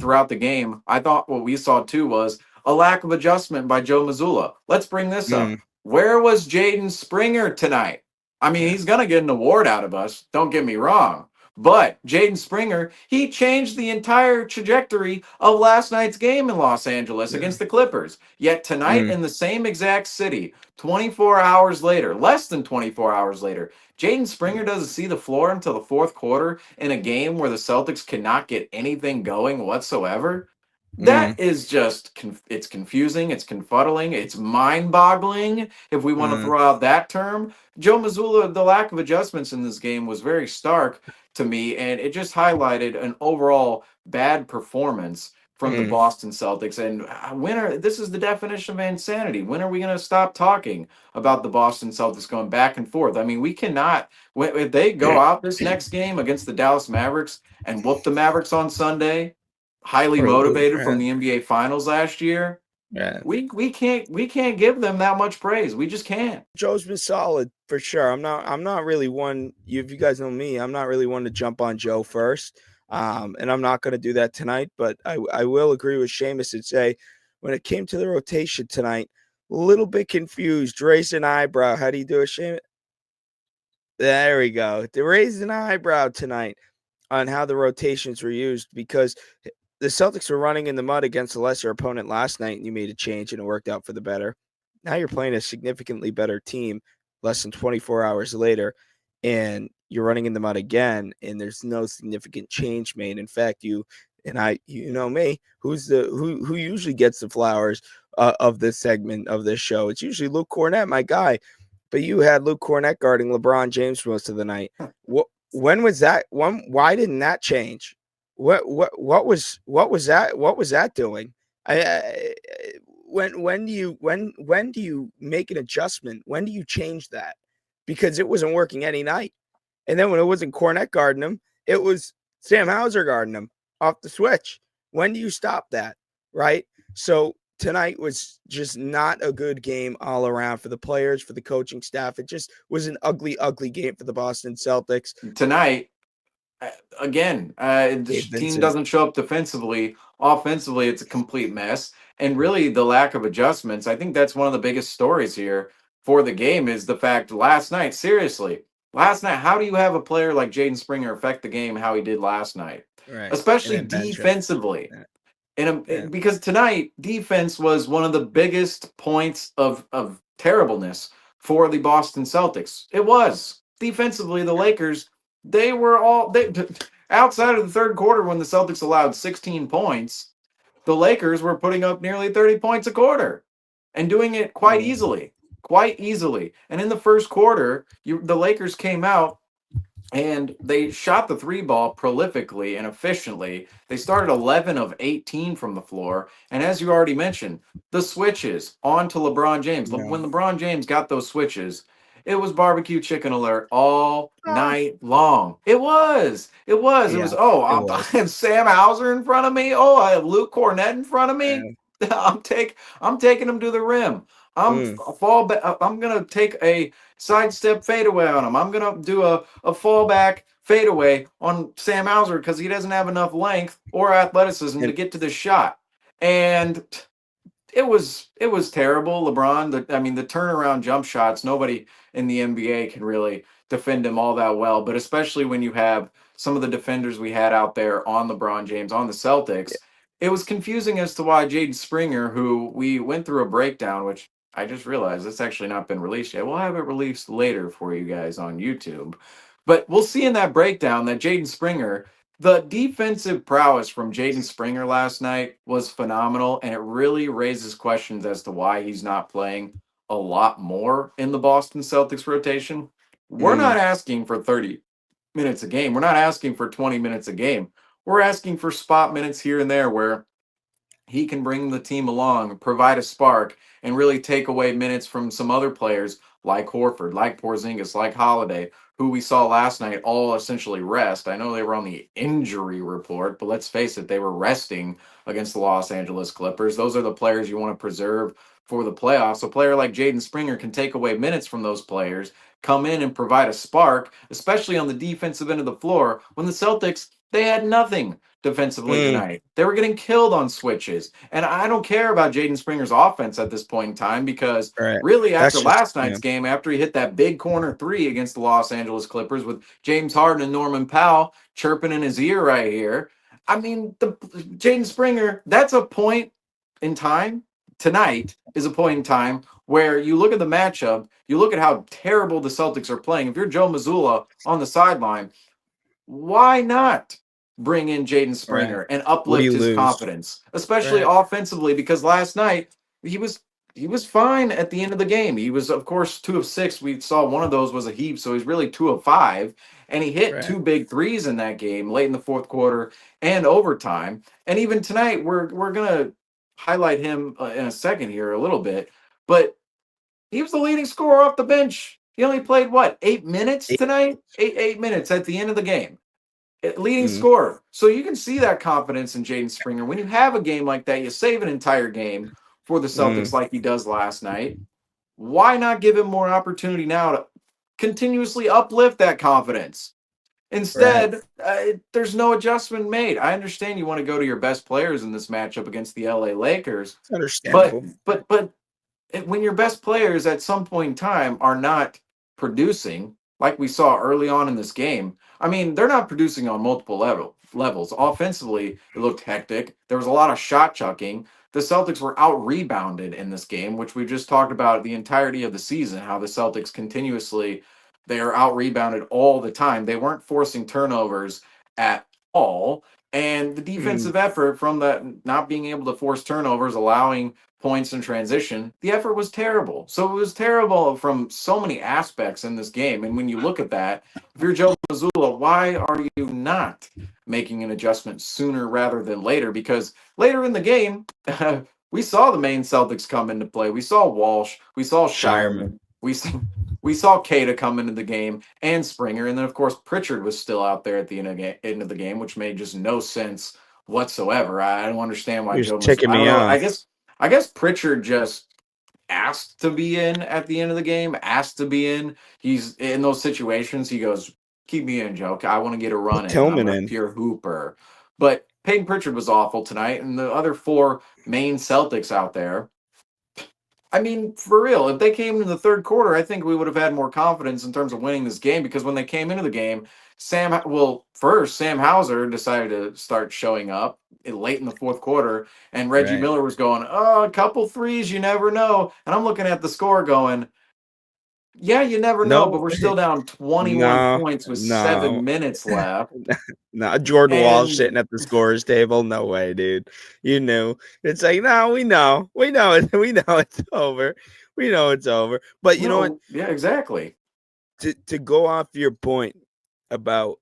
throughout the game, I thought what we saw too was a lack of adjustment by Joe Mazzulla. Let's bring this up. Mm, Where was Jaden Springer tonight? I mean, yeah. he's going to get an award out of us. Don't get me wrong. But Jaden Springer, he changed the entire trajectory of last night's game in Los Angeles Yeah. against the Clippers. Yet tonight, Mm, in the same exact city, 24 hours later, less than 24 hours later, Jaden Springer doesn't see the floor until the fourth quarter in a game where the Celtics cannot get anything going whatsoever. mm, That is just it's confusing, it's confuddling, it's mind-boggling if we want to mm, throw out that term. Joe Mazzulla, the lack of adjustments in this game was very stark to me, and it just highlighted an overall bad performance from the mm. Boston Celtics. And this is the definition of insanity. When are we going to stop talking about the Boston Celtics going back and forth? I mean, we cannot, if they go out this next game against the Dallas Mavericks and whoop the Mavericks on Sunday, highly Or lose. motivated from the NBA Finals last year, Yeah. we can't give them that much praise. We just can't. Joe's been solid for sure. I'm not really one. If you guys know me, I'm not really one to jump on Joe first. And I'm not going to do that tonight. But I will agree with Seamus and say when it came to the rotation tonight, a little bit confused. Raised an eyebrow. How do you do it, Seamus? There we go. They raised an eyebrow tonight on how the rotations were used because the Celtics were running in the mud against a lesser opponent last night, and you made a change and it worked out for the better. Now you're playing a significantly better team less than 24 hours later, and you're running in the mud again, and there's no significant change made. In fact, you know me, who usually gets the flowers of this segment of this show? It's usually Luke Cornett, my guy. But you had Luke Cornett guarding LeBron James for most of the night. When was that? Why didn't that change? What was that? What was that doing? I when do you make an adjustment? When do you change that? Because it wasn't working any night. And then when it wasn't Cornette guarding him, it was Sam Hauser guarding him off the switch. When do you stop that? Right? So tonight was just not a good game all around for the players, for the coaching staff. It just was an ugly, ugly game for the Boston Celtics. Tonight, again, the Gabe team Vincent. doesn't show up defensively. Offensively, it's a complete mess. And really, the lack of adjustments, I think that's one of the biggest stories here for the game is the fact last night, seriously, last night, how do you have a player like Jaden Springer affect the game how he did last night? Right. And Especially then bench him. defensively. Yeah. Yeah. Because tonight, defense was one of the biggest points of terribleness for the Boston Celtics. It was. Defensively, the Lakers, they were all they outside of the third quarter when the Celtics allowed 16 points, the Lakers were putting up nearly 30 points a quarter and doing it quite Mm. easily. Quite easily. And in the first quarter, the Lakers came out and they shot the three ball prolifically and efficiently. They started 11 of 18 from the floor. And as you already mentioned, the switches on to LeBron James. No. When LeBron James got those switches, it was barbecue chicken alert all Ah. night long. It was. It was. It was, Yeah, oh, it I was. have Sam Hauser in front of me. Oh, I have Luke Cornett in front of me. And, I'm taking him to the rim. mm, I'm gonna take a sidestep fadeaway on him. I'm gonna do a fallback fadeaway on Sam Hauser because he doesn't have enough length or athleticism to and get to the shot. And it was terrible. LeBron, the turnaround jump shots, nobody in the NBA can really defend him all that well, but especially when you have some of the defenders we had out there on LeBron James on the yeah, Celtics, it was confusing as to why Jaden Springer, who we went through a breakdown, which I just realized it's actually not been released yet. We'll have it released later for you guys on YouTube. But we'll see in that breakdown that Jaden Springer, the defensive prowess from Jaden Springer last night was phenomenal, and it really raises questions as to why he's not playing a lot more in the Boston Celtics rotation. We're mm, not asking for 30 minutes a game. We're not asking for 20 minutes a game. We're asking for spot minutes here and there where he can bring the team along, provide a spark, and really take away minutes from some other players like Horford, like Porzingis, like Holiday, who we saw last night all essentially rest. I know they were on the injury report, but let's face it, they were resting against the Los Angeles Clippers. Those are the players you want to preserve for the playoffs. A player like Jaden Springer can take away minutes from those players, come in and provide a spark, especially on the defensive end of the floor when the Celtics They had nothing defensively Mm, tonight. They were getting killed on switches. And I don't care about Jaden Springer's offense at this point in time because right. really after That's just last night's game, after he hit that big corner three against the Los Angeles Clippers with James Harden and Norman Powell chirping in his ear right here. I mean, the Jaden Springer, that's a point in time. Tonight is a point in time where you look at the matchup, you look at how terrible the Celtics are playing. If you're Joe Mazzulla on the sideline, why not bring in Jaden right. Springer and What do uplift you his lose? confidence, especially Right. offensively? Because last night he was he was fine at the end of the game. He was, of course, 2 of 6. We saw one of those was a heap, so he's really 2 of 5, and he hit Right. 2 big threes in that game late in the fourth quarter and overtime. And even tonight, we're gonna highlight him in a second here a little bit, but he was the leading scorer off the bench. He only played what, 8 minutes Eight. tonight? Eight minutes at the end of the game. Leading Mm, scorer. So you can see that confidence in Jaden Springer. When you have a game like that, you save an entire game for the Celtics mm, like he does last night. Why not give him more opportunity now to continuously uplift that confidence? right. Instead, there's no adjustment made. I understand you want to go to your best players in this matchup against the LA Lakers, It's but understandable. but when your best players at some point in time are not producing, like we saw early on in this game, I mean, they're not producing on multiple levels. Offensively, it looked hectic. There was a lot of shot chucking. The Celtics were out rebounded in this game, which we just talked about the entirety of the season, how the Celtics continuously they are out rebounded all the time. They weren't forcing turnovers at all. And the Mm, defensive effort from that not being able to force turnovers, allowing points in transition, the effort was terrible. So it was terrible from so many aspects in this game. And when you look at that, if you're Joe Mazzulla, why are you not making an adjustment sooner rather than later? Because later in the game, we saw the main Celtics come into play. We saw Walsh, we saw Shireman. Shireman, we saw Kata come into the game and Springer, and then of course Pritchard was still out there at the end of the game, which made just no sense whatsoever. I don't understand why He was Joe Mazzulla. ticking I don't me know. I off. guess I guess Pritchard just asked to be in at the end of the game, asked to be in. He's in those situations. He goes, "Keep me in, Joe. I want to get a run Put in. I'm Tillman a in. pure hooper." But Peyton Pritchard was awful tonight, and the other four main Celtics out there. I mean, for real, if they came in the third quarter, I think we would have had more confidence in terms of winning this game because when they came into the game, first Sam Hauser decided to start showing up late in the fourth quarter, and Reggie Right. Miller was going, "Oh, a couple threes, you never know." And I'm looking at the score going, "Yeah, you never know," but No, we're still down 21 no, points with no, 7 minutes left. no. Jordan Wall And sitting at the scorer's table. No way, dude. You knew. It's like, no, we know it. We know it's over. We know it's over. But you know what? no, yeah, exactly. To go off your point about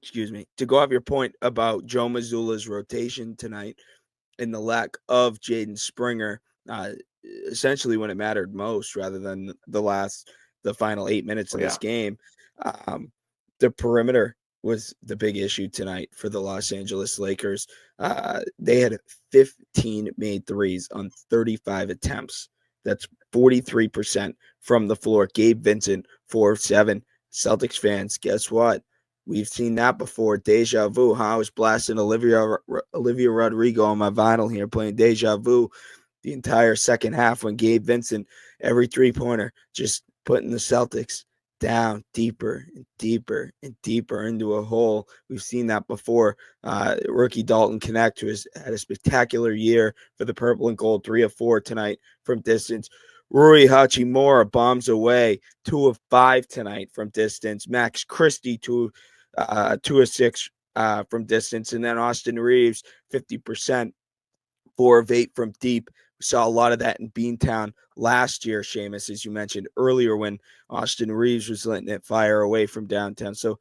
excuse me, to go off your point about Joe Mazzulla's rotation tonight and the lack of Jaden Springer, uh, essentially when it mattered most, rather than the final 8 minutes of Well, this yeah. game. Um, the perimeter was the big issue tonight for the Los Angeles Lakers. They had 15 made threes on 35 attempts. That's 43% from the floor. Gabe Vincent, 4 of 7. Celtics fans, guess what? We've seen that before. Deja vu. Huh? I was blasting Olivia Rodrigo on my vinyl here, playing Deja Vu the entire second half when Gabe Vincent, every 3-pointer, just putting the Celtics down deeper and deeper and deeper into a hole. We've seen that before. Rookie Dalton Connect, who has had a spectacular year for the purple and gold, 3 of 4 tonight from distance. Rui Hachimura bombs away, 2 of 5 tonight from distance. Max Christie, 2 of 6 from distance. And then Austin Reeves, 50%, 4 of 8 from deep. We saw a lot of that in Beantown last year, Seamus, as you mentioned earlier, when Austin Reeves was letting it fire away from downtown. So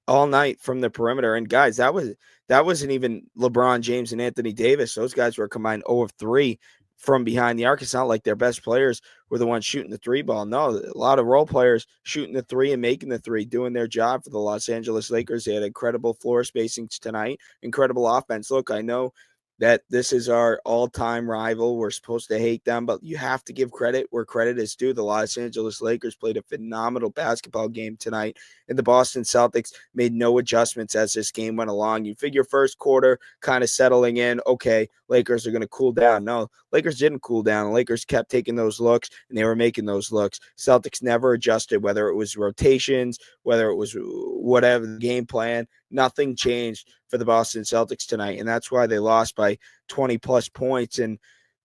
all night from the perimeter. And guys, that wasn't even LeBron James and Anthony Davis. Those guys were combined 0 of 3 from behind the arc. It's not like their best players were the ones shooting the 3 ball. No, a lot of role players shooting the 3 and making the 3, doing their job for the Los Angeles Lakers. They had incredible floor spacing tonight, incredible offense. Look, I know that this is our all-time rival. We're supposed to hate them, but you have to give credit where credit is due. The Los Angeles Lakers played a phenomenal basketball game tonight, and the Boston Celtics made no adjustments as this game went along. You figure first quarter kind of settling in, okay, Lakers are going to cool down. No, Lakers didn't cool down. The Lakers kept taking those looks, and they were making those looks. Celtics never adjusted, whether it was rotations, whether it was whatever the game plan. Nothing changed for the Boston Celtics tonight, and that's why they lost by 20-plus points. And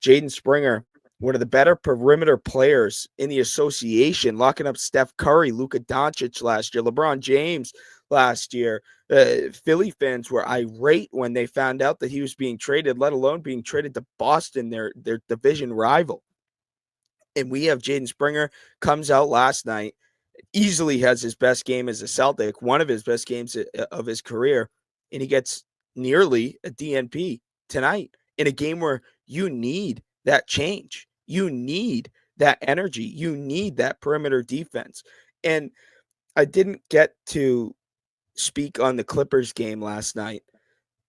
Jaden Springer, one of the better perimeter players in the association, locking up Steph Curry, Luka Doncic last year, LeBron James last year. Philly fans were irate when they found out that he was being traded, let alone being traded to Boston, their division rival. And we have Jaden Springer comes out last night, easily has his best game as a Celtic, one of his best games of his career, and he gets nearly a DNP tonight in a game where you need that change. You need that energy. You need that perimeter defense. And I didn't get to speak on the Clippers game last night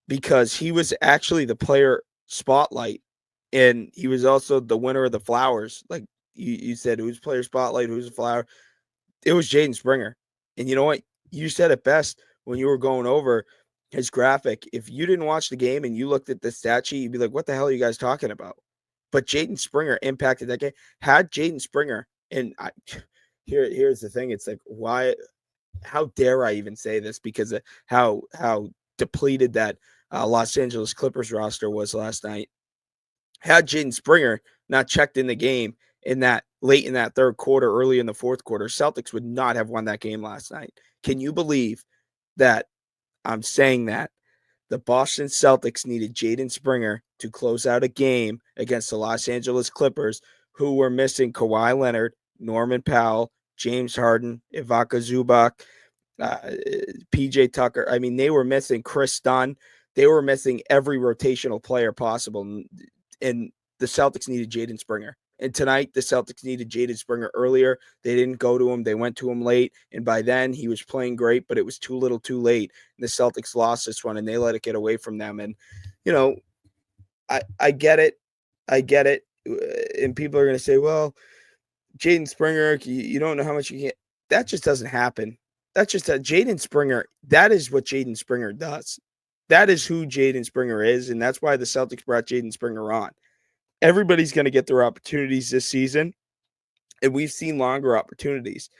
because he was actually the player spotlight, and he was also the winner of the flowers. Like you said, who's player spotlight, who's the flower? It was Jaden Springer. And you know what? You said it best when you were going over his graphic. If you didn't watch the game and you looked at the stat sheet, you'd be like, what the hell are you guys talking about? But Jaden Springer impacted that game. Had Jaden Springer, and here's the thing. It's like, why, how dare I even say this, because of how depleted that Los Angeles Clippers roster was last night. Had Jaden Springer not checked in the game in that late in that third quarter, early in the fourth quarter, Celtics would not have won that game last night. Can you believe that I'm saying that? The Boston Celtics needed Jaden Springer to close out a game against the Los Angeles Clippers, who were missing Kawhi Leonard, Norman Powell, James Harden, Ivica Zubac, PJ Tucker. I mean, they were missing Chris Dunn. They were missing every rotational player possible. And the Celtics needed Jaden Springer. And tonight, the Celtics needed Jaden Springer earlier. They didn't go to him. They went to him late. And by then, he was playing great, but it was too little too late. And the Celtics lost this one, and they let it get away from them. And, you know, I get it. I get it. And people are going to say, well, Jaden Springer, you don't know how much you can. That just doesn't happen. That's just Jaden Springer. That is what Jaden Springer does. That is who Jaden Springer is, and that's why the Celtics brought Jaden Springer on. Everybody's going to get their opportunities this season, and we've seen longer opportunities.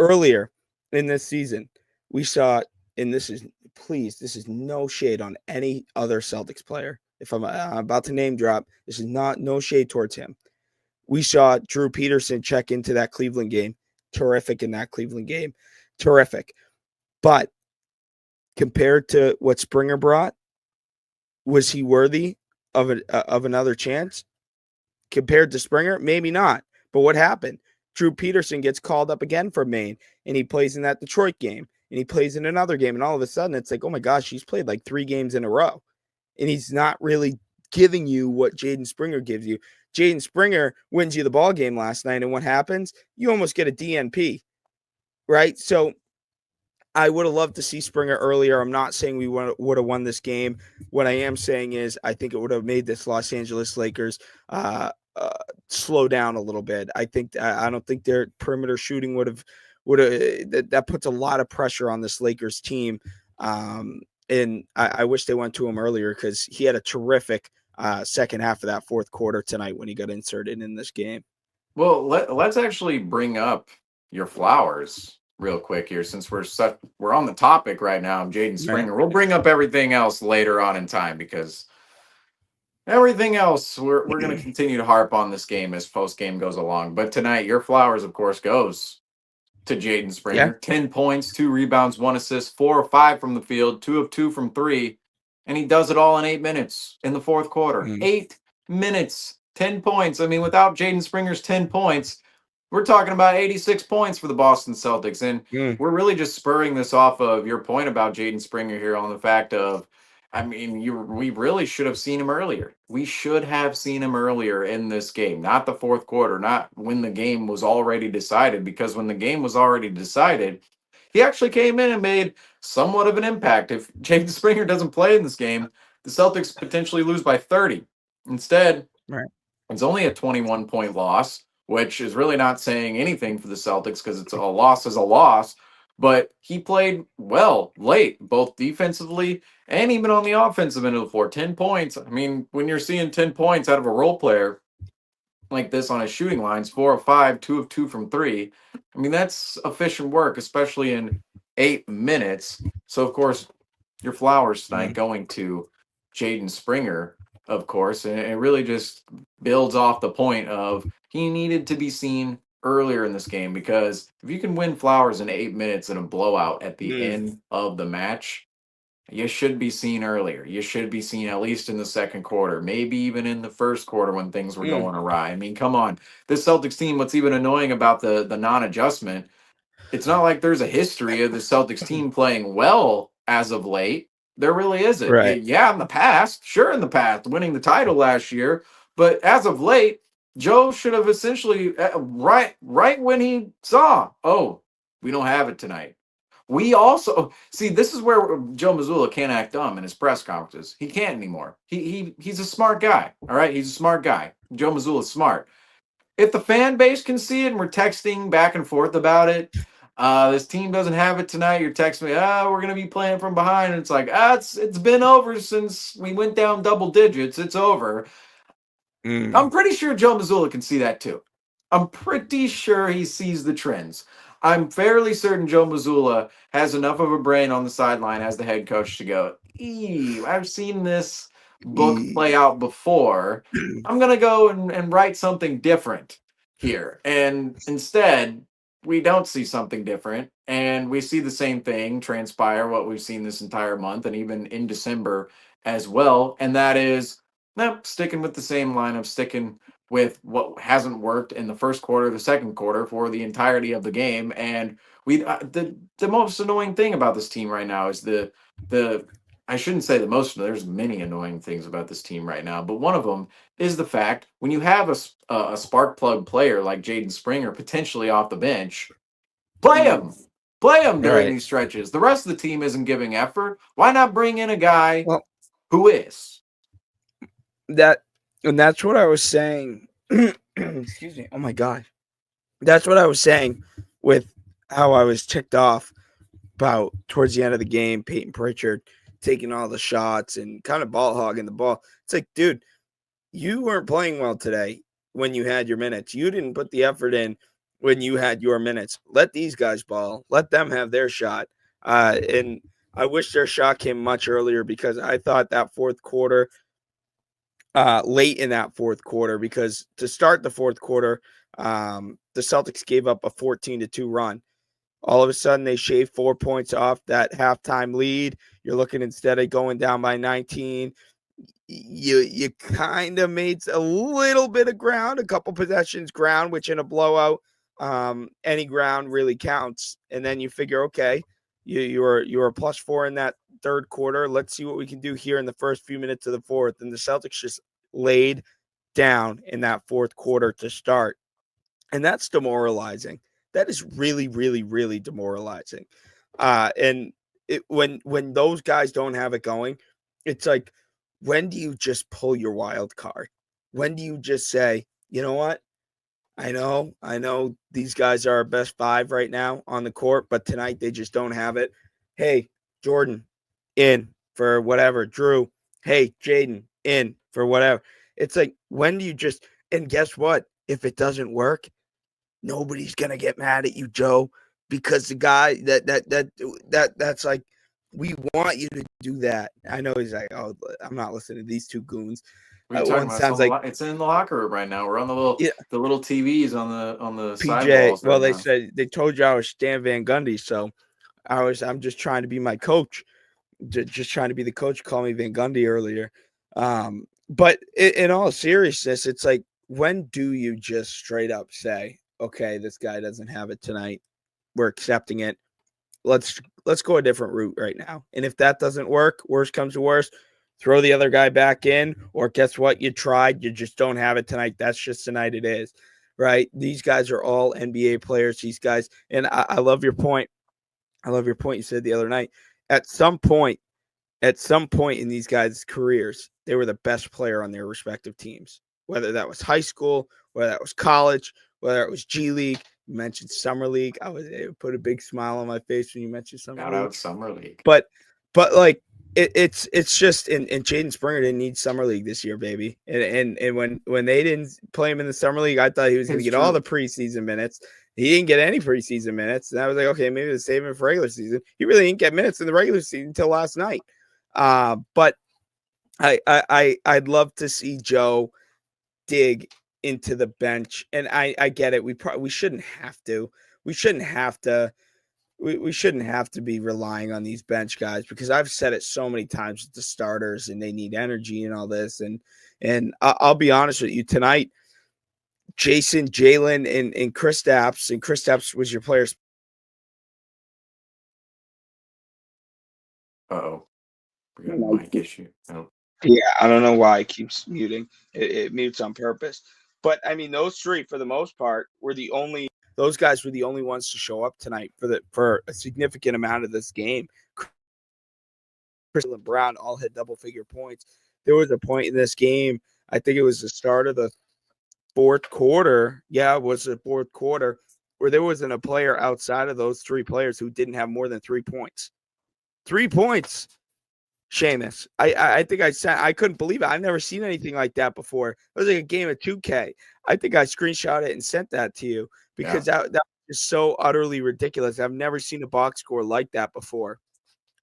Earlier in this season, we saw, and this is no shade on any other Celtics player. If I'm about to name drop, this is no shade towards him. We saw Drew Peterson check into that Cleveland game. Terrific in that Cleveland game. Terrific. But compared to what Springer brought, was he worthy of another chance? Compared to Springer, maybe not. But what happened? Drew Peterson gets called up again for Maine, and he plays in that Detroit game, and he plays in another game, and all of a sudden it's like, oh my gosh, he's played like 3 games in a row, and he's not really giving you what Jaden Springer gives you. Jaden Springer wins you the ball game last night, and what happens? You almost get a DNP, right? So I would have loved to see Springer earlier. I'm not saying we would have won this game. What I am saying is I think it would have made this Los Angeles Lakers slow down a little bit. I don't think their perimeter shooting would have that puts a lot of pressure on this Lakers team. And I wish they went to him earlier because he had a terrific second half of that fourth quarter tonight when he got inserted in this game. Well, let's actually bring up your flowers real quick here, since we're on the topic right now of Jaden Springer. Right. We'll bring up everything else later on in time, because everything else we're going to continue to harp on this game as post game goes along. But tonight, your flowers, of course, goes to Jaden Springer. Yeah. 10 points, 2 rebounds, 1 assist, 4 of 5 from the field, 2 of 2 from 3, and he does it all in 8 minutes in the fourth quarter. 8 minutes, 10 points. I mean, without Jaden Springer's 10 points, we're talking about 86 points for the Boston Celtics. And we're really just spurring this off of your point about Jaden Springer here on the fact of, I mean, we really should have seen him earlier. We should have seen him earlier in this game, not the fourth quarter, not when the game was already decided, because when the game was already decided, he actually came in and made somewhat of an impact. If Jaden Springer doesn't play in this game, the Celtics potentially lose by 30. Instead, Right. it's only a 21-point loss, which is really not saying anything for the Celtics because it's a loss is a loss. But he played well late, both defensively and even on the offensive end of the floor. 10 points. I mean, when you're seeing 10 points out of a role player like this on his shooting lines, 4 of 5, 2 of 2 from 3, I mean, that's efficient work, especially in 8 minutes. So, of course, your flowers tonight going to Jaden Springer, of course, and it really just builds off the point of he needed to be seen earlier in this game, because if you can win flowers in 8 minutes in a blowout at the end of the match, you should be seen earlier. You should be seen at least in the second quarter, maybe even in the first quarter when things were going awry. I mean, come on. This Celtics team, what's even annoying about the non-adjustment, it's not like there's a history of the Celtics team playing well as of late. There really isn't. Right. Yeah, in the past, sure, in the past, winning the title last year, but as of late, Joe should have essentially right when he saw, oh, we don't have it tonight. We also see, this is where Joe Mazzulla can't act dumb in his press conferences. He can't anymore. He's a smart guy. All right, he's a smart guy. Joe Mazzulla's smart. If the fan base can see it and we're texting back and forth about it, this team doesn't have it tonight. You're texting me, we're gonna be playing from behind. And it's like, it's been over since we went down double digits. It's over. I'm pretty sure Joe Mazzulla can see that too. I'm pretty sure he sees the trends. I'm fairly certain Joe Mazzulla has enough of a brain on the sideline as the head coach to go, I've seen this book play out before. I'm going to go and write something different here. And instead, we don't see something different. And we see the same thing transpire, what we've seen this entire month and even in December as well. And that is, sticking with the same lineup, sticking with what hasn't worked in the first quarter, the second quarter, for the entirety of the game. And the most annoying thing about this team right now is the I shouldn't say the most. There's many annoying things about this team right now, but one of them is the fact when you have a spark plug player like Jaden Springer potentially off the bench, play him. Play him during these stretches. The rest of the team isn't giving effort. Why not bring in a guy who is? That's what I was saying. Excuse me. Oh my God. That's what I was saying with how I was ticked off about towards the end of the game, Peyton Pritchard taking all the shots and kind of ball hogging the ball. It's like, dude, you weren't playing well today when you had your minutes. You didn't put the effort in when you had your minutes. Let these guys ball. Let them have their shot. And I wish their shot came much earlier, because I thought that fourth quarter, late in that fourth quarter, because to start the fourth quarter, the Celtics gave up a 14-2 run. All of a sudden, they shaved 4 points off that halftime lead. You're looking, instead of going down by 19, you kind of made a little bit of ground, a couple possessions ground, which in a blowout, any ground really counts. And then you figure, okay, you were +4 in that third quarter. Let's see what we can do here in the first few minutes of the fourth. And the Celtics just laid down in that fourth quarter to start. And that's demoralizing. That is really, really, really demoralizing. And when those guys don't have it going, it's like, when do you just pull your wild card? When do you just say, you know what? I know these guys are our best 5 right now on the court, but tonight they just don't have it. Hey, Jordan, in for whatever. Drew, hey, Jaden, in for whatever. It's like, when do you just, and guess what? If it doesn't work, nobody's gonna get mad at you, Joe, because the guy that's like, we want you to do that. I know he's like, oh, I'm not listening to these two goons. What are you talking One about? sounds like, It's in the locker room right now. We're on the little TVs on the side PJ. walls. Well, right they now. said they told you I was Stan Van Gundy, so I'm just trying to be my coach, just trying to be the coach. Call me Van Gundy earlier. But in all seriousness, it's like, when do you just straight up say, okay, this guy doesn't have it tonight, we're accepting it, let's go a different route right now. And if that doesn't work, worst comes to worst, throw the other guy back in, or guess what? You tried, you just don't have it tonight. That's just tonight it is, right? These guys are all NBA players, these guys. And I love your point. I love your point you said the other night. At some point, at some point in these guys' careers, they were the best player on their respective teams, whether that was high school, whether that was college, whether it was G League. You mentioned Summer League. It put a big smile on my face when you mentioned Summer Shout League. out Summer League. But like it's just and Jaden Springer didn't need Summer League this year, baby. And when they didn't play him in the Summer League, I thought he was going to get all the preseason minutes. He didn't get any preseason minutes. And I was like, okay, maybe they're saving him for regular season. He really didn't get minutes in the regular season until last night. But I'd love to see Joe dig into the bench. And I get it. We shouldn't have to. We shouldn't have to. We shouldn't have to be relying on these bench guys, because I've said it so many times with the starters and they need energy and all this. And I'll be honest with you, tonight, Jason, Jalen, and Kristaps was your players. Uh-oh. We got a mic issue. Oh. Yeah, I don't know why it keeps muting. It mutes on purpose. But I mean, those three, for the most part, those guys were the only ones to show up tonight for a significant amount of this game. Chris and Brown all hit double-figure points. There was a point in this game, I think it was the start of the fourth quarter. Yeah, it was the fourth quarter, where there wasn't a player outside of those three players who didn't have more than 3 points. 3 points, Seamus. I think I couldn't believe it. I've never seen anything like that before. It was like a game of 2K. I think I screenshot it and sent that to you, because that is so utterly ridiculous. I've never seen a box score like that before.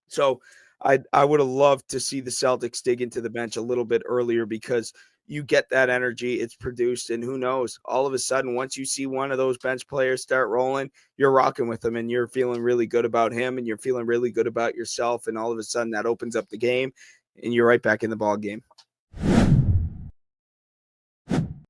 So I would have loved to see the Celtics dig into the bench a little bit earlier, because you get that energy, it's produced, and who knows, all of a sudden, once you see one of those bench players start rolling, you're rocking with them and you're feeling really good about him and you're feeling really good about yourself. And all of a sudden that opens up the game and you're right back in the ball game.